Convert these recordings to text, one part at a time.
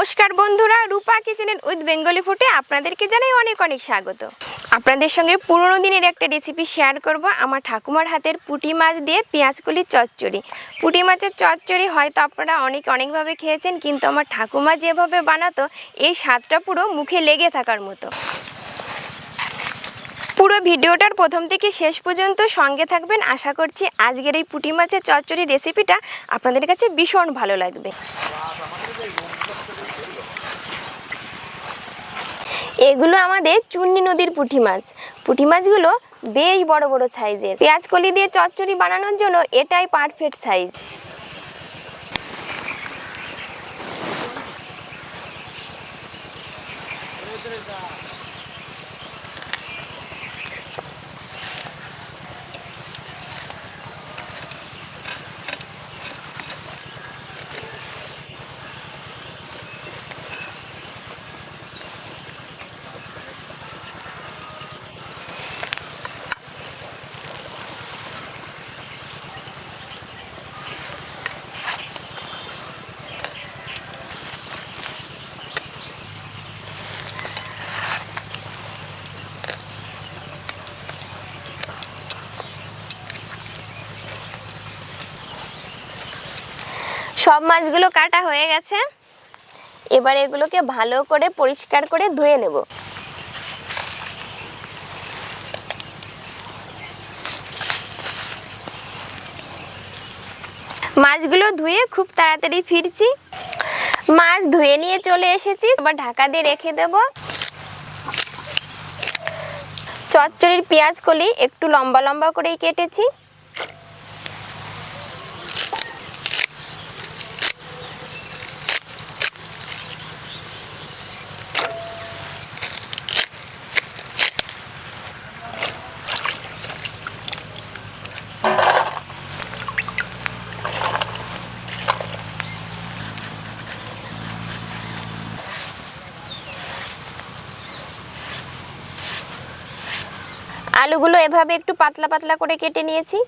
নমস্কার বন্ধুরা, রূপা কিচেনের উইথ বেঙ্গলি ফুডে আপনাদেরকে জানাই অনেক অনেক স্বাগত। আপনাদের সঙ্গে পুরনো দিনের একটা রেসিপি শেয়ার করব। আমার ঠাকুমার হাতের পুঁটি মাছ দিয়ে পেঁয়াজকলির চচ্চড়ি। পুঁটি মাছের চচ্চড়ি হয়তো আপনারা অনেকভাবে খেয়েছেন, কিন্তু আমার ঠাকুমা যেভাবে বানাতো এই স্বাদটা পুরো মুখে লেগে থাকার মতো। পুরো ভিডিওটার প্রথম থেকে শেষ পর্যন্ত সঙ্গে থাকবেন। আশা করছি আজকের এই পুঁটি মাছের চচ্চড়ি রেসিপিটা আপনাদের কাছে ভীষণ ভালো লাগবে। এগুলো আমাদের চুন্নি নদীর পুঁটি মাছ। পুঁটি মাছগুলো বেশ বড় বড় সাইজের। পেঁয়াজ কলি দিয়ে চচ্চড়ি বানানোর জন্য এটাই পারফেক্ট সাইজ। সব মাছগুলো কাটা হয়ে গেছে। এবার এগুলোকে ভালো করে পরিষ্কার করে ধুয়ে নেব। মাছগুলো ধুয়ে খুব তাড়াতাড়ি ফিরছি। মাছ ধুয়ে নিয়ে চলে এসেছি। এবার ঢাকা দিয়ে রেখে দেব। চচ্চড়ির পেঁয়াজ কলি একটু লম্বা লম্বা করেই কেটেছি। আলুগুলো এভাবে একটু পাতলা পাতলা করে কেটে নিয়েছি।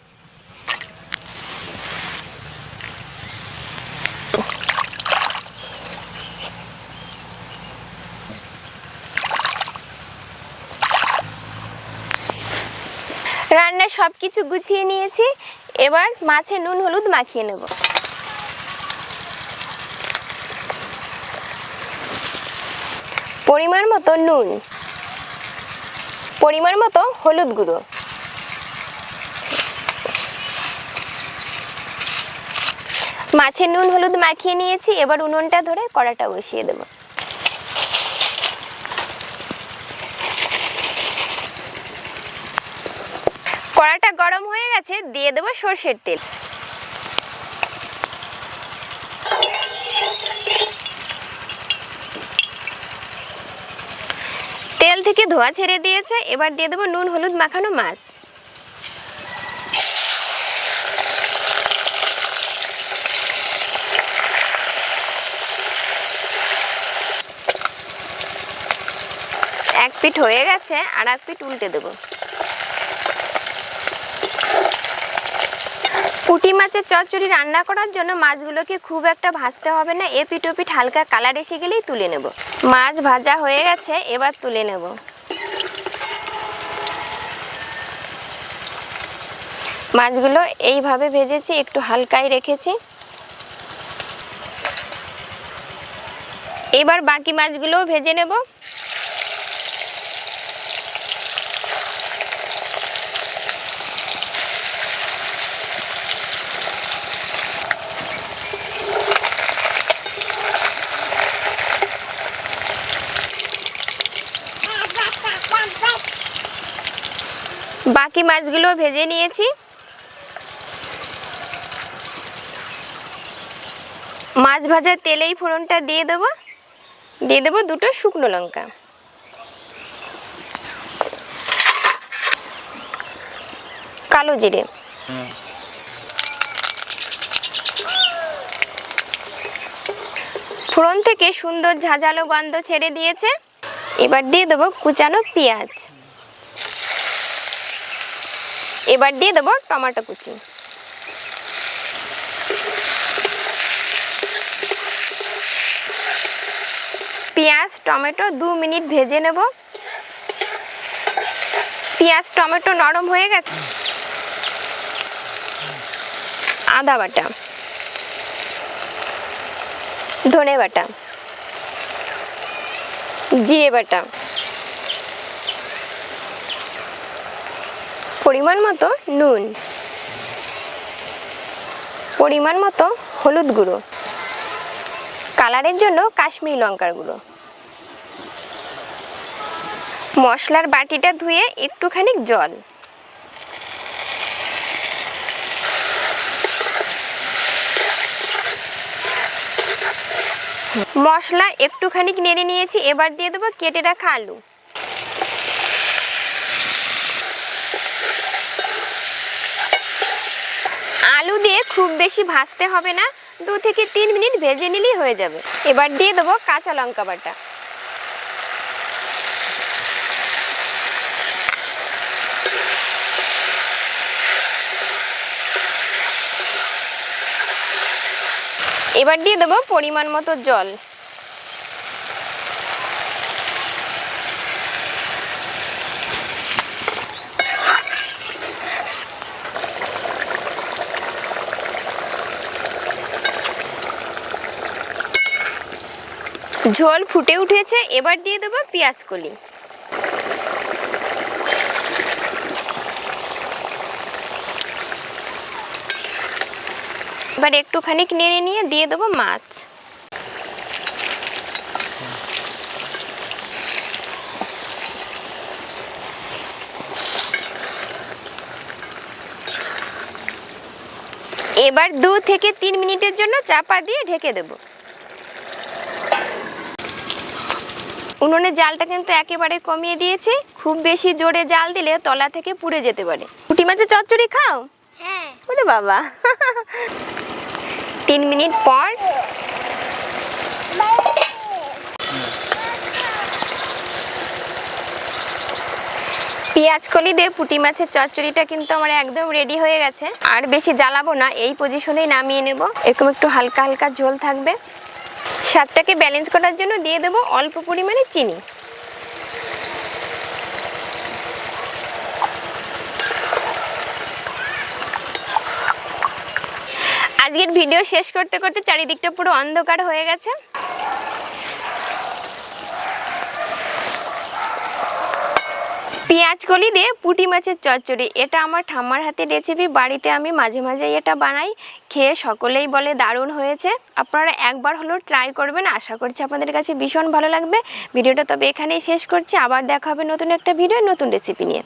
রান্নার সবকিছু গুছিয়ে নিয়েছি। এবার মাছে নুন হলুদ মাখিয়ে নেব। পরিমাণ মতো নুন, পরিমাণ মতো হলুদ গুঁড়ো, মাছে নুন হলুদ মাখিয়ে নিয়েছি। এবার উনুনটা ধরে কড়াটা বসিয়ে দেব। কড়াটা গরম হয়ে গেছে, দিয়ে দেব সরষের তেল। তেল থেকে ধোঁয়া ছেড়ে দিয়েছে। এবার দিয়ে দেব নুন হলুদ মাখানো মাছ। এক পিঠ হয়ে গেছে, আর এক পিঠ উল্টে দেব। পুঁটি মাছের চচ্চড়ি রান্না করার জন্য মাছগুলোকে খুব একটা ভাজতে হবে না। এপিঠ ওপিঠ হালকা কালার এসে গেলেই তুলে নেব। মাছ ভাজা হয়ে গেছে, এবার তুলে নেব। মাছগুলো এইভাবে ভেজেছি, একটু হালকাই রেখেছি। এবার বাকি মাছগুলোও ভেজে নেব। বাকি মাছগুলো ভেজে নিয়েছি। মাছ ভাজার তেলেই ফোড়নটা দিয়ে দেবো। দিয়ে দেবো দুটো শুকনো লঙ্কা, কালো জিরে, ফোড়ন থেকে সুন্দর ঝাঁঝালো গন্ধ ছেড়ে দিয়েছে। এবার দিয়ে দেবো কুচানো পেঁয়াজ। এবার দিয়ে দেবো টমেটো কুচি। পেঁয়াজ টমেটো 2 মিনিট ভেজে নেব। পেঁয়াজ টমেটো নরম হয়ে গেছে, আদা বাটা, ধনে বাটা, জিরে বাটা, পরিমাণ মতো নুন, পরিমাণ মতো হলুদ গুঁড়ো, কালারের জন্য কাশ্মীরি লঙ্কার গুঁড়ো। মশলার বাটিটা ধুয়ে একটুখানি জল, মশলা একটুখানি নেড়ে নিয়েছি। এবার দিয়ে দেবো কেটে রাখা আলু। আলু দিয়ে খুব বেশি ভাজতে হবে না, 2 থেকে 3 মিনিট ভেজে নিলেই হয়ে যাবে। এবার দিয়ে দেবো কাঁচা লঙ্কা বাটা, এবার দিয়ে দেবো পরিমাণ মতো জল। ঝোল ফুটে উঠেছে, এবার দিয়ে দেবো পেঁয়াজ কলি। এবার একটুখানি নেড়ে নিয়ে দিয়ে দেবো মাছ। এবার 2 থেকে 3 মিনিটের জন্য চাপা দিয়ে ঢেকে দেব। উনুনের জালটা কিন্তু একেবারে কমিয়ে দিয়েছি, খুব বেশি জোরে জাল দিলে তলা থেকে পুড়ে যেতে পারে। পুঁটি মাছের চচ্চড়ি খাও? হ্যাঁ। ওরে বাবা। 3 মিনিট পর পেঁয়াজ কলি দিয়ে পুঁটি মাছের চচ্চড়িটা কিন্তু আমার একদম রেডি হয়ে গেছে। আর বেশি জ্বালাবো না, এই পজিশনেই নামিয়ে নেব। এরকম একটু হালকা হালকা ঝোল থাকবে। স্বাদটাকে ব্যালেন্স করার জন্য দিয়ে দেবো অল্প পরিমাণে চিনি। আজকের ভিডিও শেষ করতে করতে চারিদিকটা পুরো অন্ধকার হয়ে গেছে। পেঁয়াজ কলি দিয়ে পুঁটি মাছের চচ্চড়ি, এটা আমার ঠাম্মার হাতের রেসিপি। বাড়িতে আমি মাঝে মাঝে এটা বানাই, খেয়ে সকলেই বলে দারুণ হয়েছে। আপনারা একবার হলেও ট্রাই করবেন, আশা করছি আপনাদের কাছে ভীষণ ভালো লাগবে। ভিডিওটা তবে এখানেই শেষ করছি, আবার দেখা হবে নতুন একটা ভিডিও নতুন রেসিপি নিয়ে।